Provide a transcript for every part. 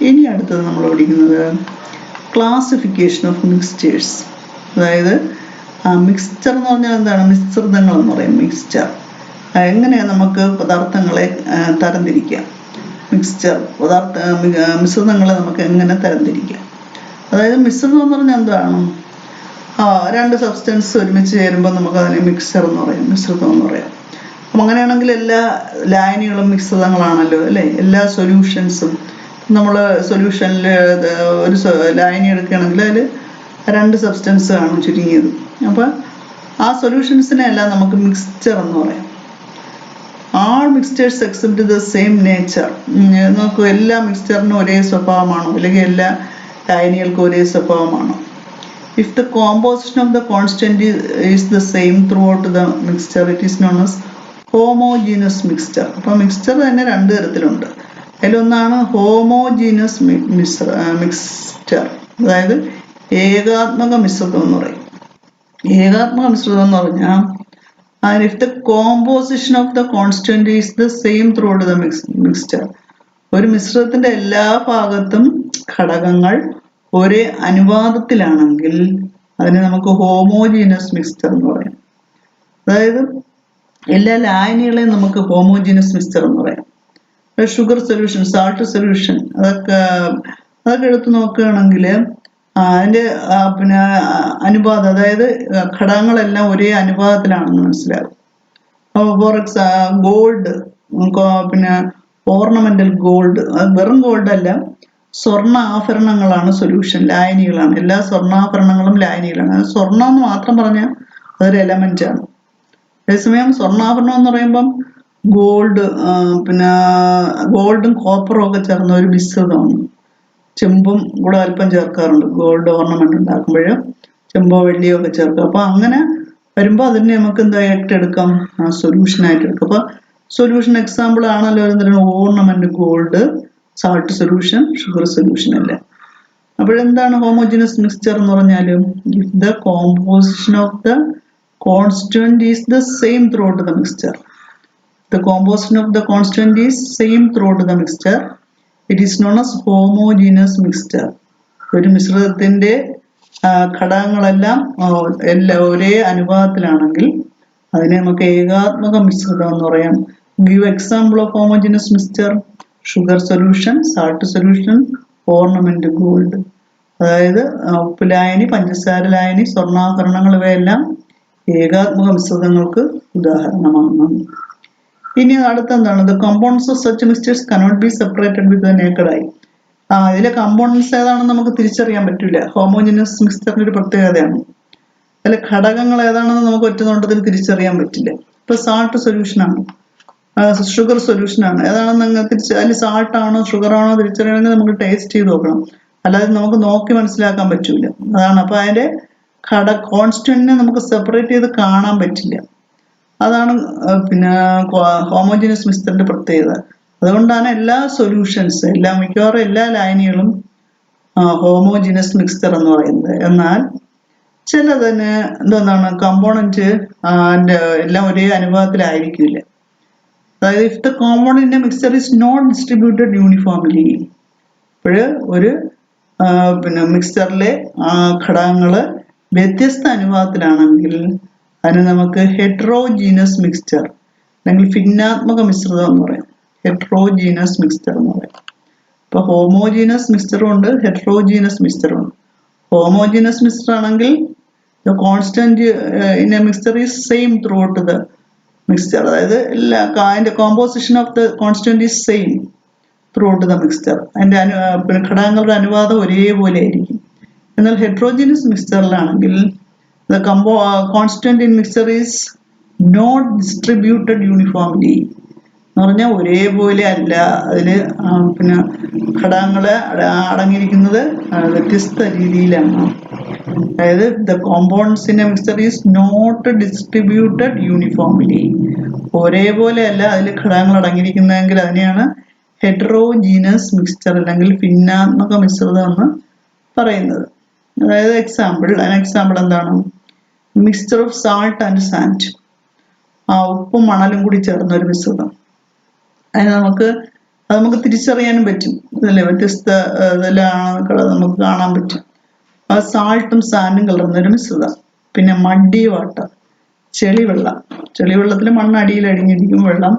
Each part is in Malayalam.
ഇനി അടുത്തത് നമ്മൾ പഠിക്കുന്നത് ക്ലാസിഫിക്കേഷൻ ഓഫ് മിക്സ്ചേഴ്സ്. അതായത് മിക്സ്ചർ എന്ന് പറഞ്ഞാൽ എന്താണ്? മിശ്രിതങ്ങൾ എന്ന് പറയും. മിക്സ്ചർ എങ്ങനെയാണ് നമുക്ക് പദാർത്ഥങ്ങളെ തരംതിരിക്കാം? മിശ്രിതങ്ങളെ നമുക്ക് എങ്ങനെ തരംതിരിക്കാം? അതായത് മിശ്രിതം എന്ന് പറഞ്ഞാൽ എന്താണ്? രണ്ട് സബ്സ്റ്റൻസ് ഒരുമിച്ച് ചേരുമ്പോൾ നമുക്ക് അതിനെ മിക്സ്ചർ എന്ന് പറയും, മിശ്രിതം എന്ന് പറയാം. അപ്പം അങ്ങനെയാണെങ്കിൽ എല്ലാ ലായനികളും മിശ്രിതങ്ങളാണല്ലോ അല്ലേ? എല്ലാ സൊല്യൂഷൻസും നമ്മൾ സൊല്യൂഷനിൽ ഒരു ലായനി എടുക്കുകയാണെങ്കിൽ അതിൽ രണ്ട് സബ്സ്റ്റൻസ് കാണും ചുരുങ്ങിയത്. അപ്പോൾ ആ സൊല്യൂഷൻസിനെ എല്ലാം നമുക്ക് മിക്സ്ചർ എന്ന് പറയാം. All mixtures except the same nature. നമുക്ക് എല്ലാ മിക്സ്ചറിനും ഒരേ സ്വഭാവമാണോ, അല്ലെങ്കിൽ എല്ലാ ലായനികൾക്കും ഒരേ സ്വഭാവമാണോ? If the composition of the constant is the same throughout the mixture, it is known as homogeneous mixture. അപ്പോൾ മിക്സ്ചർ തന്നെ രണ്ട് തരത്തിലുണ്ട്. അതിലൊന്നാണ് ഹോമോജീനസ് മിക്സ്ചർ, അതായത് ഏകാത്മക മിശ്രിതം എന്ന് പറയും. ഏകാത്മക മിശ്രിതം എന്ന് പറഞ്ഞാൽ if the composition of the constant is the same throughout the mixture, ഒരു മിശ്രിതത്തിന്റെ എല്ലാ ഭാഗത്തും ഘടകങ്ങൾ ഒരേ അനുപാതത്തിലാണെങ്കിൽ അതിനെ നമുക്ക് ഹോമോജീനസ് മിക്സ്ചർ എന്ന് പറയാം. അതായത് എല്ലാ ലായനികളെയും നമുക്ക് ഹോമോജീനസ് മിക്സ്ചർ എന്ന് പറയാം. ഷുഗർ സൊല്യൂഷൻ, സാൾട്ട് സൊല്യൂഷൻ, അതൊക്കെ എടുത്ത് നോക്കുകയാണെങ്കിൽ അതിൻ്റെ അനുപാതം, അതായത് ഘടകങ്ങളെല്ലാം ഒരേ അനുപാതത്തിലാണെന്ന് മനസ്സിലാകും. ഫോർ ഗോൾഡ്, ഓർണമെന്റൽ ഗോൾഡ്, വെറും ഗോൾഡ് അല്ല, സ്വർണ്ണ ആഭരണങ്ങളാണ് സൊല്യൂഷൻ, ലായനികളാണ്. എല്ലാ സ്വർണ്ണാഭരണങ്ങളും ലായനികളാണ്. അത് സ്വർണ്ണം എന്ന് മാത്രം പറഞ്ഞാൽ അതൊരു എലമെന്റ് ആണ്. അതേസമയം സ്വർണ്ണാഭരണം എന്ന് പറയുമ്പം ഗോൾഡ്, ഗോൾഡും കോപ്പറും ഒക്കെ ചേർന്ന ഒരു മിശ്രിതമാണ്. ചെമ്പും കൂടെ അല്പം ചേർക്കാറുണ്ട് ഗോൾഡ് ഓർണമെന്റ് ഉണ്ടാക്കുമ്പോൾ, ചെമ്പോ വെള്ളിയോ ഒക്കെ ചേർക്കും. അപ്പോൾ അങ്ങനെ വരുമ്പോൾ അതിനെ നമുക്ക് എന്തായിട്ട് എടുക്കാം? സൊല്യൂഷനായിട്ട് എടുക്കാം. അപ്പോൾ സൊല്യൂഷൻ എക്സാമ്പിൾ ആണല്ലോ ornament gold, salt solution, sugar solution അല്ല. അപ്പോഴെന്താണ് ഹോമോജീനസ് മിക്സ്ചർ എന്ന് പറഞ്ഞാൽ? If the composition of the constant is the same throughout the mixture. The composition of the constant is same throughout the mixture. It is known as homogeneous mixture. ഒരു മിശ്രിതത്തിന്റെ ഘടകങ്ങളെല്ലാം ഒരേ അനുപാതത്തിലാണെങ്കിൽ അതിനെ നമുക്ക് ഏകാത്മക മിശ്രിതം എന്ന് പറയാം. Give example of homogeneous mixture: sugar solution, salt solution, ornament gold. അതായത് ഉപ്പ് ലായനി, പഞ്ചസാര ലായനി, സ്വർണ്ണാഭരണങ്ങൾ, ഇവയെല്ലാം ഏകാത്മക മിശ്രിതങ്ങൾക്ക് ഉദാഹരണമാണ്. ഇനി അടുത്തെന്താണ്? The components of such mixtures cannot be separated with the naked eye. ഇതിലെ കമ്പോണൻസ് ഏതാണെന്ന് നമുക്ക് തിരിച്ചറിയാൻ പറ്റില്ല. ഹോമോജീനസ് മിക്സ്ചറിന്റെ ഒരു പ്രത്യേകതയാണ്. അതിലെ ഘടകങ്ങൾ ഏതാണെന്ന് നമുക്ക് ഒറ്റ നോട്ടത്തിൽ തിരിച്ചറിയാൻ പറ്റില്ല. ഇപ്പൊ സാൾട്ട് സൊല്യൂഷനാണ്, ഷുഗർ സൊല്യൂഷനാണ്, ഏതാണെന്ന് അതിൽ സാൾട്ടാണോ ഷുഗറാണോ തിരിച്ചറിയണമെങ്കിൽ നമുക്ക് ടേസ്റ്റ് ചെയ്ത് നോക്കണം. അല്ലാതെ നമുക്ക് നോക്കി മനസ്സിലാക്കാൻ പറ്റൂല. അതാണ്. അപ്പൊ അതിന്റെ കോൺസ്റ്റന്റിനെ നമുക്ക് സെപ്പറേറ്റ് ചെയ്ത് കാണാൻ പറ്റില്ല. അതാണ് ഹോമോജീനസ് മിക്സ്ചറിന്റെ പ്രത്യേകത. അതുകൊണ്ടാണ് എല്ലാ സൊല്യൂഷൻസ്, മിക്കവാറും എല്ലാ ലായനികളും ഹോമോജീനസ് മിക്സ്ചർ എന്ന് പറയുന്നത്. എന്നാൽ ചിലതിന് എന്താണ് കമ്പോണന്റ് എല്ലാം ഒരേ അനുപാതത്തിലായിരിക്കില്ല. അതായത് if the compound in a mixture is not distributed uniformly, ഒരു മിക്സ്ചറിലെ ഘടകങ്ങൾ വ്യത്യസ്ത അനുപാതത്തിലാണെങ്കിൽ അതിന് നമുക്ക് ഹെട്രോജീനസ് മിക്സ്ചർ അല്ലെങ്കിൽ ഭിന്നാത്മക മിശ്രിതം എന്ന് പറയാം. ഹെട്രോജീനസ് മിക്സ്ചർ എന്ന് പറയാം. ഇപ്പൊ ഹോമോജീനസ് മിക്സ്ചറും ഉണ്ട്, ഹെട്രോജീനസ് മിക്സ്ചറും ഉണ്ട്. ഹോമോജീനസ് മിക്സ്ചർ ആണെങ്കിൽ the constant in a mixture is same throughout the mixture. അതായത് അതിന്റെ composition of the constant is same throughout the mixture. അതിന്റെ ഘടകങ്ങളുടെ അനുപാതം ഒരേപോലെ ആയിരിക്കും. എന്നാൽ heterogeneous മിക്സ്ചറിലാണെങ്കിൽ the constant in mixture is not distributed uniformly. എന്ന് പറഞ്ഞാൽ ഒരേപോലെ അല്ല, അതില് ഘടകങ്ങള് അടങ്ങിയിരിക്കുന്നത് വ്യത്യസ്ത രീതിയിലാണ്. അതായത് the compounds in a mixture is not distributed uniformly. ഒരേപോലെ അല്ല അതിൽ ഘടകങ്ങൾ അടങ്ങിയിരിക്കുന്നതെങ്കിൽ അതിനെയാണ് ഹെട്രോജീനസ് മിക്സ്ചർ അല്ലെങ്കിൽ ഭിന്നാത്മക മിശ്രിതം എന്ന് പറയുന്നത്. അതായത് എക്സാമ്പിൾ എന്താണ്? Mixture of salt and sand, ഉപ്പും മണലും കൂടി ചേർന്ന ഒരു മിശ്രിതം. അതിന് നമുക്ക് അത് നമുക്ക് തിരിച്ചറിയാനും പറ്റും. അതല്ലേ വ്യത്യസ്ത ഇതിലാണ് നമുക്ക് കാണാൻ പറ്റും. അത് സാൾട്ടും സാൻഡും കലർന്ന ഒരു മിശ്രിതം. പിന്നെ മഡി വാട്ടർ, ചെളിവെള്ളം. ചെളിവെള്ളത്തിൽ മണ്ണ് അടിയിൽ അടിഞ്ഞിരിക്കും, വെള്ളം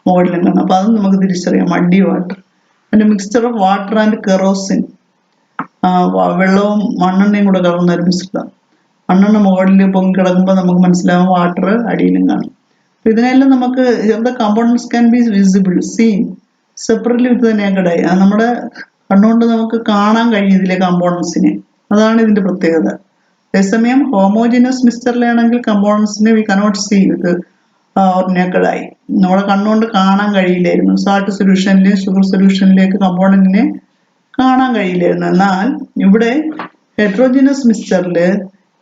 മുകളിലും കാണാം. അപ്പൊ അതും നമുക്ക് തിരിച്ചറിയാം, മഡി വാട്ടർ. പിന്നെ mixture of water and kerosene, വെള്ളവും മണ്ണെണ്ണയും കൂടെ കലർന്ന ഒരു മിശ്രിതം. മണ്ണെണ്ണ മുകളിൽ പൊങ്ങി കിടക്കുമ്പോൾ നമുക്ക് മനസ്സിലാവും വാട്ടർ അടിയിലും കാണും. ഇതിനെല്ലാം നമുക്ക് the components can be visible, seen separately with the naked eye. നമ്മുടെ കണ്ണുകൊണ്ട് നമുക്ക് കാണാൻ കഴിയും ഇതിലെ കമ്പോണൻസിനെ. അതാണ് ഇതിന്റെ പ്രത്യേകത. അതേസമയം ഹോമോജിനസ് മിക്സ്ചറിലാണെങ്കിൽ കമ്പോണൻസിനെ we cannot see with naked eye. നമ്മുടെ കണ്ണുകൊണ്ട് കാണാൻ കഴിയില്ലായിരുന്നു. സാൾട്ട് സൊല്യൂഷനിലെയും ഷുഗർ സൊല്യൂഷനിലേക്ക് കമ്പോണന്റിനെ കാണാൻ കഴിയില്ലായിരുന്നു. എന്നാൽ ഇവിടെ ഹെട്രോജിനസ് മിക്സ്ചറില്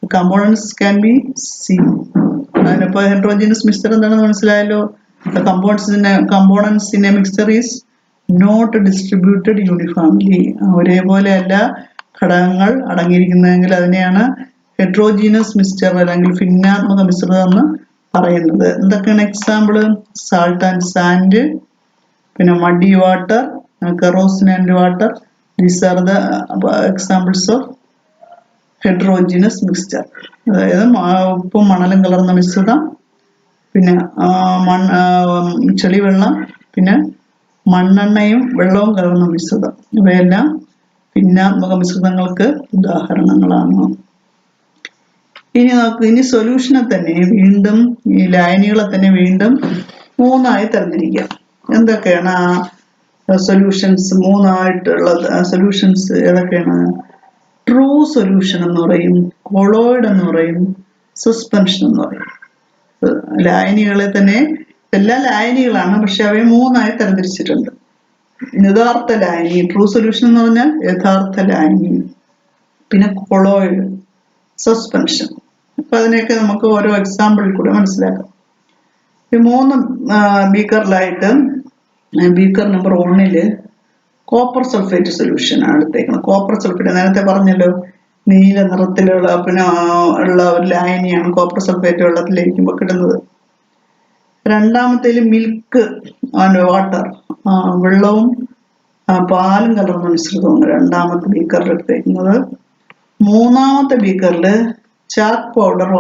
കമ്പോണൻസ് ക്യാൻ ബി സീൻ. അതിനിപ്പോ ഹെട്രോജിനസ് മിക്സ്ചർ എന്താണെന്ന് മനസ്സിലായല്ലോ. Components in a mixture is not distributed uniformly. ഒരേപോലെ അല്ല ഘടകങ്ങൾ അടങ്ങിയിരിക്കുന്നതെങ്കിൽ അതിനെയാണ് ഹെട്രോജീനസ് മിക്സ്ചർ അല്ലെങ്കിൽ ഭിന്നാത്മക മിശ്രിതം എന്ന് പറയുന്നത്. എന്തൊക്കെയാണ് എക്സാമ്പിള്? സാൾട്ട് ആൻഡ് സാൻഡ്, പിന്നെ muddy water, kerosene and water. These are the examples of heterogeneous mixture. അതായത് ഉപ്പും മണലും കലർന്ന മിശ്രിതം, പിന്നെ ചെളിവെള്ളം, പിന്നെ മണ്ണെണ്ണയും വെള്ളവും കലർന്ന മിശ്രിതം. ഇവയെല്ലാം ഭിന്നാത്മക മിശ്രിതങ്ങൾക്ക് ഉദാഹരണങ്ങളാണ്. ഇനി സൊല്യൂഷനെ തന്നെ വീണ്ടും, ഈ ലായനികളെ തന്നെ വീണ്ടും മൂന്നായി തരംതിരിക്കാം. എന്തൊക്കെയാണ് ആ സൊല്യൂഷൻസ്? മൂന്നായിട്ടുള്ള സൊല്യൂഷൻസ് ഏതൊക്കെയാണ്? ട്രൂ സൊല്യൂഷൻ എന്ന് പറയും, കൊളോയിഡ് എന്ന് പറയും, സസ്പെൻഷൻ എന്ന് പറയും. ലായനികളെ തന്നെ, എല്ലാ ലായനികളാണ്, പക്ഷെ അവയെ മൂന്നായി തരംതിരിച്ചിട്ടുണ്ട്. യഥാർത്ഥ ലായനി, ട്രൂ സൊല്യൂഷൻ എന്ന് പറഞ്ഞാൽ യഥാർത്ഥ ലായനി, പിന്നെ കൊളോയിഡ്, സസ്പെൻഷൻ. അപ്പൊ അതിനെയൊക്കെ നമുക്ക് ഓരോ എക്സാമ്പിളിൽ കൂടെ മനസ്സിലാക്കാം. ഈ മൂന്ന് ബീക്കറിലായിട്ട് beaker number 1 copper sulphate solution ആണ് എടുത്തേക്കുന്നത്. കോപ്പർ സൾഫേറ്റ് നേരത്തെ പറഞ്ഞല്ലോ, നീല നിറത്തിലുള്ള പിന്നെ ഉള്ള ഒരു ലായനിയാണ് കോപ്പർ സൾഫേറ്റ് വെള്ളത്തിലിരിക്കുമ്പോൾ കിട്ടുന്നത്. രണ്ടാമത്തേല് മിൽക്ക് ആൻഡ് വാട്ടർ, വെള്ളവും പാലും കലർന്ന മിശ്രിതമാണ് രണ്ടാമത്തെ ബീക്കറിൽ എടുത്തേക്കുന്നത്. മൂന്നാമത്തെ ബീക്കറിൽ ചാക്ക് പൗഡർ,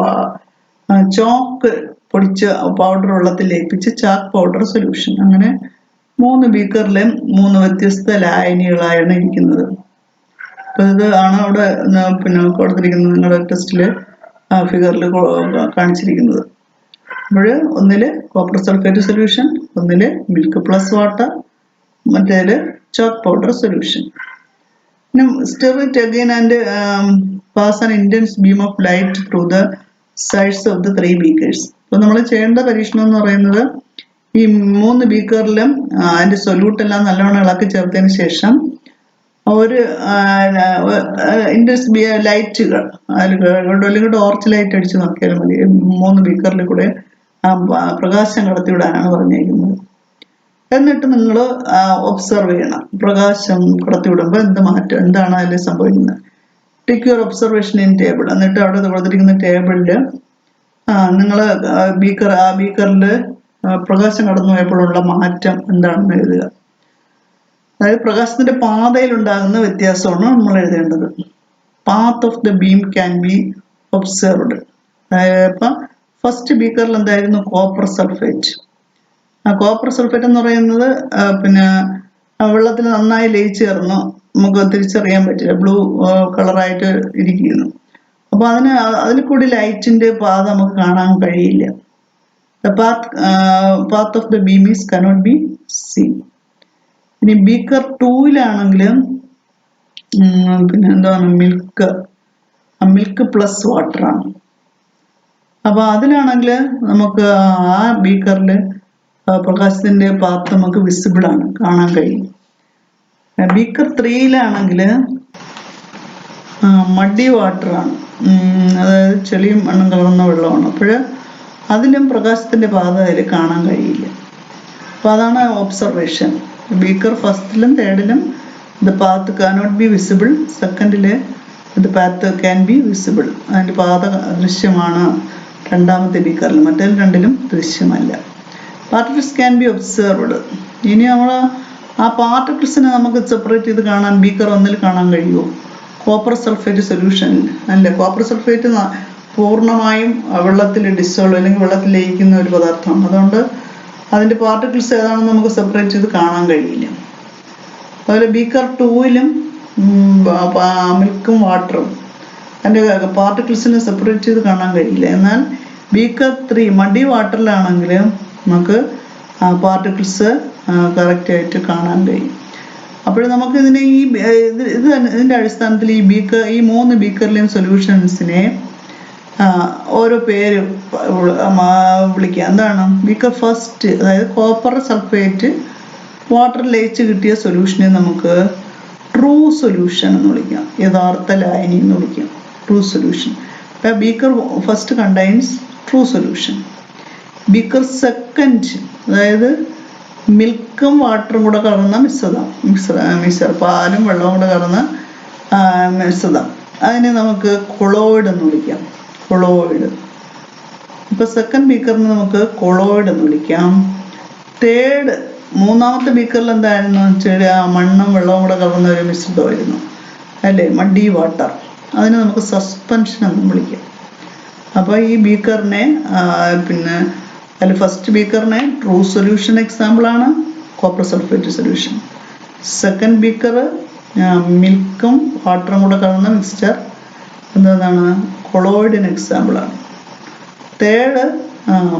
ചോക്ക് പൊടിച്ച പൗഡർ വെള്ളത്തിൽ ലയിപ്പിച്ച് ചാക്ക് പൗഡർ സൊല്യൂഷൻ. അങ്ങനെ 3 ബീക്കറിലും 3 വ്യത്യസ്ത ലായനികളായാണ് ഇരിക്കുന്നത്. അപ്പൊ ഇത് ആണ് അവിടെ പിന്നെ കൊടുത്തിരിക്കുന്നത്, നിങ്ങളുടെ ടെസ്റ്റില് ഫിഗറിൽ കാണിച്ചിരിക്കുന്നത്. അപ്പോൾ ഒന്നില് കോപ്പർ സൾഫേറ്റ് സൊല്യൂഷൻ, ഒന്നില് മിൽക്ക് പ്ലസ് വാട്ടർ, മറ്റേല് ചോക്ക് പൗഡർ സൊല്യൂഷൻ. പിന്നെ stir it again and pass an intense beam of light through the sides of the 3 beakers. അപ്പോൾ നമ്മൾ ചെയ്യേണ്ട പരീക്ഷണം എന്ന് പറയുന്നത്, ഈ 3 ബീക്കറിലും അതിന്റെ സൊല്യൂട്ട് എല്ലാം നല്ലവണ്ണം ഇളക്കി ചേർത്തതിന് ശേഷം ഒരു ഇൻഡസ് ലൈറ്റുകൾ അല്ലെങ്കിൽ ടോർച്ച് ലൈറ്റ് അടിച്ച് നോക്കിയാൽ മതി. 3 ബീക്കറിൽ കൂടെ പ്രകാശം കടത്തിവിടാനാണ് പറഞ്ഞിരിക്കുന്നത്. എന്നിട്ട് നിങ്ങൾ ഒബ്സർവ് ചെയ്യണം, പ്രകാശം കടത്തിവിടുമ്പോൾ എന്താണ് അതിൽ സംഭവിക്കുന്നത്. Take your observation in table. എന്നിട്ട് അവിടെ കൊടുത്തിരിക്കുന്ന ടേബിളിൽ നിങ്ങൾ ബീക്കറിൽ പ്രകാശം കടന്നു പോയപ്പോഴുള്ള മാറ്റം എന്താണെന്ന് എഴുതുക. അതായത് പ്രകാശത്തിന്റെ പാതയിൽ ഉണ്ടാകുന്ന വ്യത്യാസമാണ് നമ്മൾ എഴുതേണ്ടത്. Path of the beam can be observed. അതായത് ഇപ്പം ഫസ്റ്റ് ബീക്കറിൽ എന്തായിരുന്നു? Copper sulphate. കോപ്പർ സൾഫേറ്റ് എന്ന് പറയുന്നത് പിന്നെ വെള്ളത്തിൽ നന്നായി ലയിച്ചു ചേർന്നു, നമുക്ക് തിരിച്ചറിയാൻ പറ്റില്ല, ബ്ലൂ കളറായിട്ട് ഇരിക്കുന്നു. അപ്പൊ അതിൽ കൂടി ലൈറ്റിന്റെ പാത നമുക്ക് കാണാൻ കഴിയില്ല. The path of the beam is cannot be seen. ഇനി ബീക്കർ 2 പിന്നെ എന്താണ്? മിൽക്ക് പ്ലസ് വാട്ടർ ആണ്. അപ്പൊ അതിലാണെങ്കിൽ നമുക്ക് ആ ബീക്കറിൽ പ്രകാശത്തിന്റെ പാത്ത് നമുക്ക് വിസിബിൾ ആണ്, കാണാൻ കഴിയും. ബീക്കർ 3 മഡി വാട്ടർ ആണ്, അതായത് ചെളിയും മണ്ണും കലർന്ന വെള്ളമാണ്. അപ്പോൾ അതിലും പ്രകാശത്തിന്റെ പാത അതിൽ കാണാൻ കഴിയില്ല. അപ്പൊ അതാണ് ഒബ്സർവേഷൻ. ബീക്കർ ഫസ്റ്റിലും തേർഡിലും the path cannot be visible, സെക്കൻഡില് the path can be visible. അതിന്റെ പാത ദൃശ്യമാണ് രണ്ടാമത്തെ ബീക്കറിൽ, മറ്റേ 2ലും ദൃശ്യമല്ല. Particles can be observed. ഇനി നമ്മൾ ആ പാർട്ടിക്കിൾസിനെ നമുക്ക് സെപ്പറേറ്റ് ചെയ്ത് കാണാൻ ബീക്കർ ഒന്നിൽ കാണാൻ കഴിയുമോ? കോപ്പർ സൾഫേറ്റ് സൊല്യൂഷൻ അല്ലേ? കോപ്പർ സൾഫേറ്റ് പൂർണ്ണമായും വെള്ളത്തിൽ ഡിസോൾവ് അല്ലെങ്കിൽ വെള്ളത്തിൽ ലയിക്കുന്ന ഒരു പദാർത്ഥമാണ്. അതുകൊണ്ട് അതിൻ്റെ പാർട്ടിക്കിൾസ് ഏതാണെന്ന് നമുക്ക് സെപ്പറേറ്റ് ചെയ്ത് കാണാൻ കഴിയില്ല. അതുപോലെ ബീക്കർ 2-ലും മിൽക്കും വാട്ടറും അതിൻ്റെ പാർട്ടിക്കിൾസിനെ സെപ്പറേറ്റ് ചെയ്ത് കാണാൻ കഴിയില്ല. എന്നാൽ ബീക്കർ 3 മഡി വാട്ടറിലാണെങ്കിൽ നമുക്ക് പാർട്ടിക്കിൾസ് കറക്റ്റായിട്ട് കാണാൻ കഴിയും. അപ്പോൾ നമുക്ക് ഇതിനെ ഇതിൻ്റെ അടിസ്ഥാനത്തിൽ ഈ 3 ബീക്കറിലെയും സൊല്യൂഷൻസിനെ ഓരോ പേര് വിളിക്കുക. എന്താണ്? ബീക്കർ ഫസ്റ്റ്, അതായത് കോപ്പർ സൾഫേറ്റ് വാട്ടർ ലയിച്ച് കിട്ടിയ സൊല്യൂഷനെ നമുക്ക് ട്രൂ സൊല്യൂഷൻ എന്ന് വിളിക്കാം, യഥാർത്ഥ ലായനി എന്ന് വിളിക്കാം, true solution. Beaker first contains true solution. Beaker second, അതായത് മിൽക്കും വാട്ടറും കൂടെ കലർന്ന മിശ്രിതം പാലും വെള്ളവും കൂടെ കലർന്ന മിശ്രിതം, അതിനെ നമുക്ക് കൊളോയിഡ് എന്ന് വിളിക്കാം. കൊളോയിഡ്. ഇപ്പൊ സെക്കൻഡ് ബീക്കറിന് നമുക്ക് കൊളോയിഡ് എന്ന് വിളിക്കാം. തേർഡ്, മൂന്നാമത്തെ ബീക്കറിൽ എന്തായിരുന്നു? മണ്ണും വെള്ളവും കൂടെ കലർന്ന ഒരു മിശ്രിതമായിരുന്നു അല്ലേ, മഡി വാട്ടർ. അതിനെ നമുക്ക് സസ്പെൻഷൻ എന്ന് വിളിക്കാം. അപ്പോൾ ഈ ബീക്കറിനെ അതിൽ ഫസ്റ്റ് ബീക്കറിനെ ട്രൂ സൊല്യൂഷൻ എക്സാമ്പിളാണ് copper sulphate solution. Second beaker മിൽക്കും വാട്ടറും കൂടെ കലർന്ന മിക്സ്ചർ എന്താണ്, കൊളോയിഡിന് എക്സാമ്പിളാണ്. തേർഡ്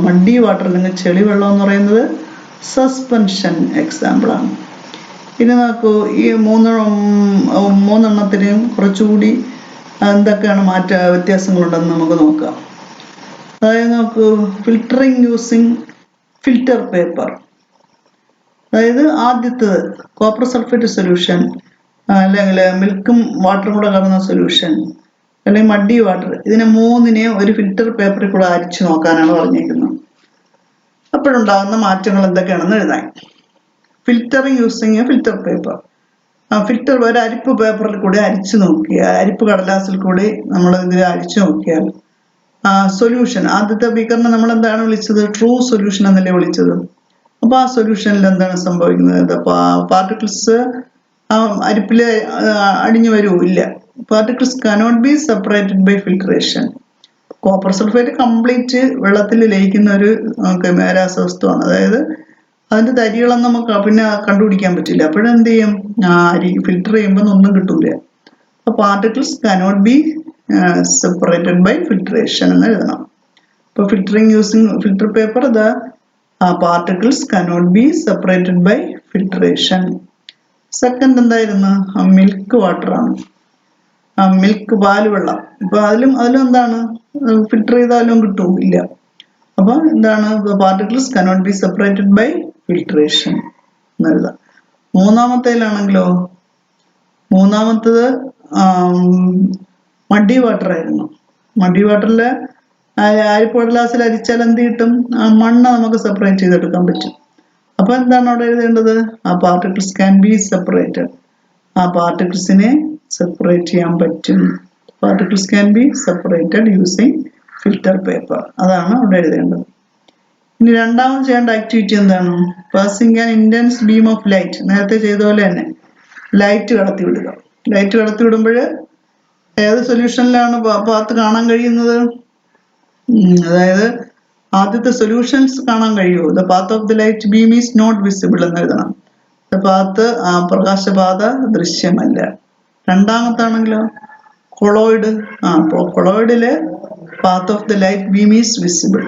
മഡി വാട്ടർ അല്ലെങ്കിൽ ചെളി വെള്ളം എന്ന് പറയുന്നത് സസ്പെൻഷൻ എക്സാമ്പിളാണ്. ഇനി നോക്കൂ, ഈ മൂന്നെണ്ണത്തിനെയും കുറച്ചുകൂടി എന്തൊക്കെയാണ് വ്യത്യാസങ്ങളുണ്ടെന്ന് നമുക്ക് നോക്കാം. അതായത് നോക്കൂ, ഫിൽറ്ററിങ് യൂസിങ് ഫിൽറ്റർ പേപ്പർ. അതായത് ആദ്യത്തേത് കോപ്പർ സൾഫേറ്റ് സൊല്യൂഷൻ, അല്ലെങ്കിൽ മിൽക്കും വാട്ടറും കൂടെ കലർന്ന സൊല്യൂഷൻ, അല്ലെങ്കിൽ മഡി വാട്ടർ, ഇതിനെ മൂന്നിനെയും ഒരു ഫിൽറ്റർ പേപ്പറിൽ കൂടെ അരിച്ചു നോക്കാനാണ് പറഞ്ഞിരിക്കുന്നത്. അപ്പോഴുണ്ടാകുന്ന മാറ്റങ്ങൾ എന്തൊക്കെയാണെന്ന് എഴുതാൻ. Filtering using filter paper. Filter ഒരു അരിപ്പ് പേപ്പറിൽ കൂടി അരിച്ചു നോക്കിയാൽ, അരിപ്പ് കടലാസിൽ കൂടി നമ്മൾ ഇതിൽ അരിച്ചു നോക്കിയാൽ സൊല്യൂഷൻ, ആദ്യത്തെ ബീക്കറിനെ നമ്മൾ എന്താണ് വിളിച്ചത്? ട്രൂ സൊല്യൂഷൻ എന്നല്ലേ വിളിച്ചത്. അപ്പോൾ ആ സൊല്യൂഷനിൽ എന്താണ് സംഭവിക്കുന്നത്? പാർട്ടിക്കിൾസ് അരിപ്പില് അടിഞ്ഞു വരുമോ? ഇല്ല. Particles cannot be separated by filtration. Copper sulphate complete വെള്ളത്തിൽ ലയിക്കുന്ന ഒരു രാസവസ്തുവാണ്. അതായത് അതിൻ്റെ തരികളൊന്നും നമുക്ക് പിന്നെ കണ്ടുപിടിക്കാൻ പറ്റില്ല. അപ്പോഴെന്ത് ചെയ്യും? ഫിൽറ്റർ ചെയ്യുമ്പോൾ ഒന്നും കിട്ടൂല. അപ്പോൾ particles cannot be separated by filtration എന്ന് എഴുതണം. ഇപ്പോൾ filtering using filter paper, the particles cannot be separated by filtration. Second എന്തായിരുന്നു? മിൽക്ക് വാട്ടറാണ്. മിൽക്ക് പാല് വെള്ളം. ഇപ്പൊ അതിലും എന്താണ്? ഫിൽറ്റർ ചെയ്താലും കിട്ടും? ഇല്ല. അപ്പൊ എന്താണ്? Particles cannot be separated by filtration എന്ന് എഴുതാം. മൂന്നാമത്തേലാണെങ്കിലോ, മൂന്നാമത്തത് മഡി വാട്ടർ ആയിരുന്നു. മഡി വാട്ടറില് അരിപ്പ് കടലാസിൽ അരിച്ചാൽ എന്ത് കിട്ടും? മണ്ണ് നമുക്ക് സെപ്പറേറ്റ് ചെയ്തെടുക്കാൻ പറ്റും. അപ്പൊ എന്താണ് അവിടെ എഴുതേണ്ടത്? ആ പാർട്ടിക്കിൾസ് ക്യാൻ ബി സെപ്പറേറ്റഡ്. ആ പാർട്ടിക്കിൾസിനെ സെപ്പറേറ്റ് ചെയ്യാൻ പറ്റും. Particles can be separated using filter paper. അതാണ് അവിടെ എഴുതേണ്ടത്. ഇനി രണ്ടാമത് ചെയ്യേണ്ട ആക്ടിവിറ്റി എന്താണ്? Passing an intense beam of light. നേരത്തെ ചെയ്ത പോലെ തന്നെ ലൈറ്റ് കടത്തി വിടുക. ലൈറ്റ് കടത്തി വിടുമ്പോൾ ഏത് സൊല്യൂഷനിലാണ് പാത്ത് കാണാൻ കഴിയുന്നത്? അതായത് ആദ്യത്തെ സൊല്യൂഷൻസ് കാണാൻ കഴിയുമോ? The path of the light beam is not visible എന്ന് എഴുതണം. പാത്ത് പ്രകാശപാത ദൃശ്യമല്ല. രണ്ടാമത്താണെങ്കിലോ കൊളോയിഡ്. കൊളോയിഡില് path of the light beam is visible.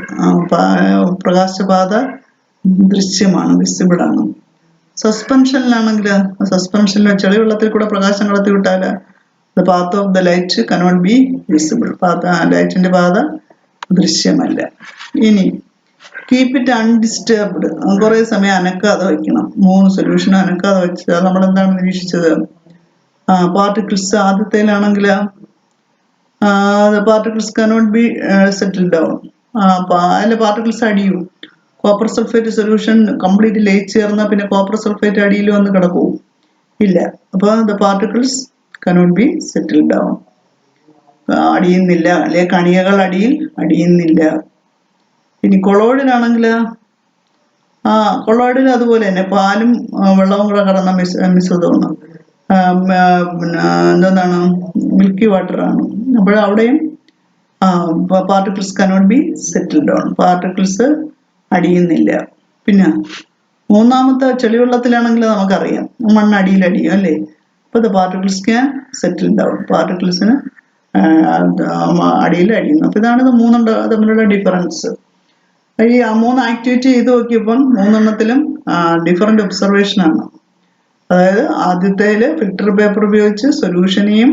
പ്രകാശപാത ദൃശ്യമാണ്, വിസിബിൾ ആണ്. സസ്പെൻഷനിലാണെങ്കിൽ, സസ്പെൻഷനിൽ ചെളി വെള്ളത്തിൽ കൂടെ പ്രകാശം കടത്തി വിട്ടാൽ the path of the light cannot be visible. ലൈറ്റിന്റെ പാത ദൃശ്യമല്ല. ഇനി കീപ്പ് ഇറ്റ് അൺഡിസ്റ്റർബ്ഡ്. കുറേ സമയം അനക്കാതെ വയ്ക്കണം. 3 സൊല്യൂഷനും അനക്കാതെ വെച്ചാൽ നമ്മൾ എന്താണ് നിരീക്ഷിച്ചത്? പാർട്ടിക്കിൾസ് ആദ്യത്തേലാണെങ്കിൽ particles cannot be settle down. അതിലെ പാർട്ടിക്കിൾസ് അടിയും. കോപ്പർ സൾഫേറ്റ് സൊല്യൂഷൻ കംപ്ലീറ്റ് ലയിച്ച് ചേർന്നാൽ പിന്നെ കോപ്പർ സൾഫേറ്റ് അടിയിൽ വന്ന് കിടക്കും? ഇല്ല. അപ്പോൾ the particles cannot be settle down. അടിയുന്നില്ല, അല്ലെ കണികകൾ അടിയുന്നില്ല. ഇനി കൊളോയിഡിലാണെങ്കിൽ കൊളോയിഡിൽ അതുപോലെ തന്നെ പാലും വെള്ളവും കൂടെ കലർന്ന മിശ്രിതമാണ്. പിന്നെ എന്താണ്, മിൽക്കി വാട്ടറാണ്. അപ്പോൾ അവിടെയും particles cannot be settled down, particles അടിയുന്നില്ല. പിന്നെ മൂന്നാമത്തെ ചെളിവെള്ളത്തിലാണെങ്കിൽ നമുക്കറിയാം മണ്ണ് അടിയിലടിയും അല്ലേ. അപ്പോൾ the particles can settle down, പാർട്ടിക്കിൾസിന് അടിയിൽ അടിയുന്നു. അപ്പോൾ ഇതാണ് ഇത് മൂന്നും തമ്മിലുള്ള ഡിഫറൻസ്. ഈ 3 ആക്ടിവിറ്റി ചെയ്ത് നോക്കിയപ്പം 3 ഡിഫറെൻ്റ് ഒബ്സർവേഷനാണ്. അതായത് ആദ്യത്തേല് ഫിൽറ്റർ പേപ്പർ ഉപയോഗിച്ച് സൊല്യൂഷനെയും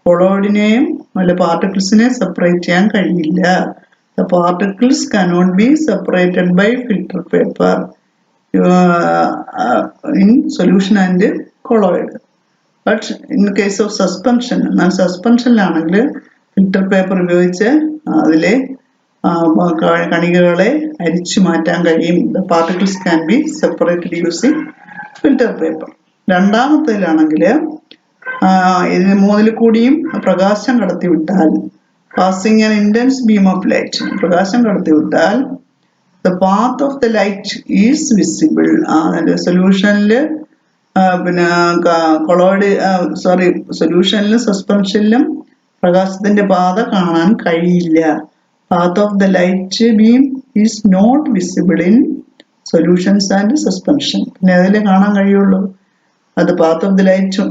കൊളോയിഡിനെയും അല്ല പാർട്ടിക്കിൾസിനെ സെപ്പറേറ്റ് ചെയ്യാൻ കഴിയില്ല. The particles cannot be separated by filter paper in solution and colloid. But in case of suspension, എന്നാൽ സസ്പെൻഷനിലാണെങ്കിൽ ഫിൽറ്റർ പേപ്പർ ഉപയോഗിച്ച് അതിലെ കണികകളെ അരിച്ചു മാറ്റാൻ കഴിയും. The particles can be separated using filter paper. രണ്ടാമത്തേലാണെങ്കിൽ ഇതിന് 3 കൂടിയും പ്രകാശം കടത്തിവിട്ടാൽ, passing an intense beam of light, പ്രകാശം കടത്തിവിട്ടാൽ the path of the light is visible. സൊല്യൂഷനിൽ പിന്നെ സൊല്യൂഷനിലും സസ്പെൻഷനിലും പ്രകാശത്തിന്റെ പാത കാണാൻ കഴിയില്ല. Path of the light beam is not visible in solutions and suspension. പിന്നെ അതിലേ കാണാൻ കഴിയുള്ളൂ. അത് path of the light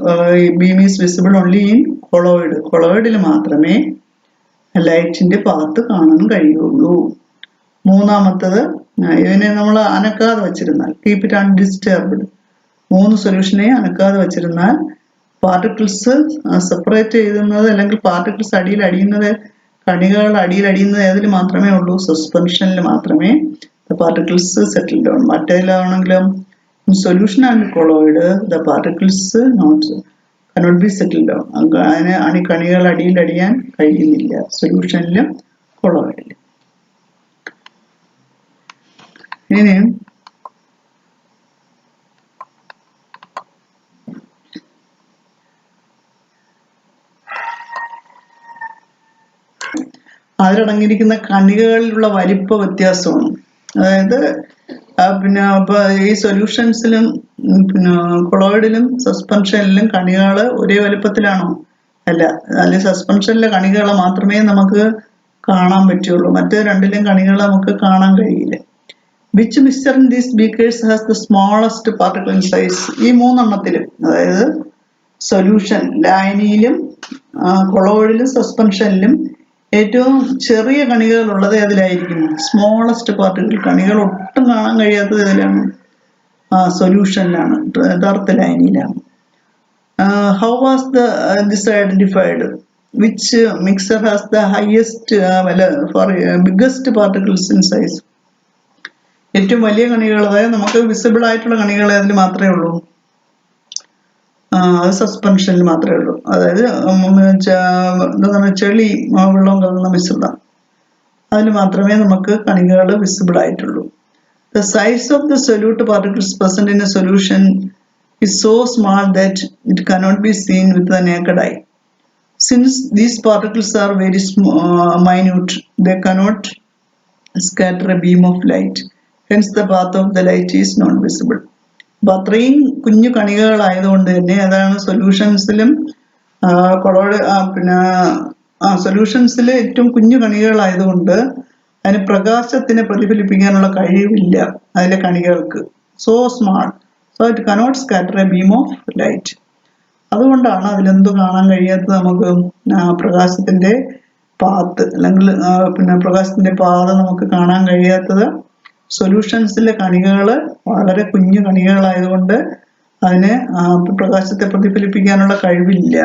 beam is visible only in colloid. കൊളോയിഡിൽ മാത്രമേ ലൈറ്റിന്റെ പാത്ത് കാണാൻ കഴിയുള്ളൂ. മൂന്നാമത്തത്, ഇതിനെ നമ്മൾ അനക്കാതെ വെച്ചിരുന്നാൽ, കീപ് ഇറ്റ് അൺഡിസ്റ്റർബ്ഡ്, 3 സൊല്യൂഷനെ അനക്കാതെ വെച്ചിരുന്നാൽ പാർട്ടിക്കിൾസ് സെപ്പറേറ്റ് ചെയ്യുന്നത് അല്ലെങ്കിൽ പാർട്ടിക്കിൾസ് അടിയിൽ അടിയുന്നത്, കണികകൾ അടിയിൽ അടിയുന്നത് ഏതിൽ മാത്രമേ ഉള്ളൂ? സസ്പെൻഷനിൽ മാത്രമേ പാർട്ടിക്കിൾസ് സെറ്റിൽ ഡൗൺ. മറ്റേതിലാണെങ്കിലും solution and colloid the particles cannot be settle down. അതിന് കണികൾ അടിയിൽ അടിയാൻ കഴിയുന്നില്ല സൊല്യൂഷനിലും കൊളോയിഡിലും. ഇനി അതിലടങ്ങിയിരിക്കുന്ന കണികകളിലുള്ള വലിപ്പ വ്യത്യാസമാണ്. അതായത് പിന്നെ ഇപ്പൊ ഈ സൊല്യൂഷൻസിലും പിന്നെ കൊളോയിഡിലും സസ്പെൻഷനിലും കണികകൾ ഒരേ വലിപ്പത്തിലാണോ? അല്ല. അല്ലെങ്കിൽ സസ്പെൻഷനിലെ കണികകളെ മാത്രമേ നമുക്ക് കാണാൻ പറ്റുള്ളൂ, മറ്റേ രണ്ടിലും കണികൾ നമുക്ക് കാണാൻ കഴിയില്ല. Which mixture in these beakers has the smallest particle in size? ഈ 3 അതായത് സൊല്യൂഷൻ ലായനിയിലും കൊളോയിഡിലും സസ്പെൻഷനിലും ഏറ്റവും ചെറിയ കണികകൾ ഉള്ളത് ഏതിലായിരിക്കും? Smallest particle. കണികൾ ഒട്ടും കാണാൻ കഴിയാത്തത് ഏതിലാണ്? സൊല്യൂഷനിലാണ്, യഥാർത്ഥ ലായനിയിലാണ്. How was this identified? Which mixer has the highest biggest particles in size? ഏറ്റവും വലിയ കണികൾ, അതായത് നമുക്ക് വിസിബിൾ ആയിട്ടുള്ള കണികൾ അതിൽ മാത്രമേ ഉള്ളൂ? അത് സസ്പെൻഷനിൽ മാത്രമേ ഉള്ളൂ. അതായത് എന്താണ്, ചെളി വെള്ളവും കലർന്ന മിശ്രിതം, അതിൽ മാത്രമേ നമുക്ക് കണികകൾ വിസിബിൾ ആയിട്ടുള്ളൂ. The size of the solute particles present in A solution is so small that it cannot be seen with the naked eye. Since these particles are very minute, they cannot scatter a beam of light. Hence the path of the light is not visible. അപ്പോൾ അത്രയും കുഞ്ഞു കണികകളായതുകൊണ്ട് തന്നെ അതാണ് സൊല്യൂഷൻസിലും പിന്നെ സൊല്യൂഷൻസിൽ ഏറ്റവും കുഞ്ഞു കണികകളായതുകൊണ്ട് അതിന് പ്രകാശത്തിനെ പ്രതിഫലിപ്പിക്കാനുള്ള കഴിവില്ല അതിലെ കണികൾക്ക്. So small, so it cannot scatter a beam of light. അതുകൊണ്ടാണ് അതിലെന്ത് കാണാൻ കഴിയാത്തത്? നമുക്ക് പ്രകാശത്തിന്റെ പാത്ത് അല്ലെങ്കിൽ പിന്നെ പ്രകാശത്തിന്റെ പാത നമുക്ക് കാണാൻ കഴിയാത്തത്. സൊല്യൂഷൻസിലെ കണികകൾ വളരെ കുഞ്ഞു കണികകളായതുകൊണ്ട് അതിന് പ്രകാശത്തെ പ്രതിഫലിപ്പിക്കാനുള്ള കഴിവില്ല.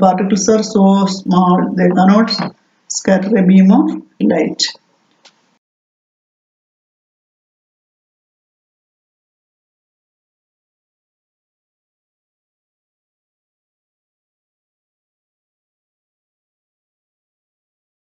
Particles are so small, they cannot scatter a beam of light.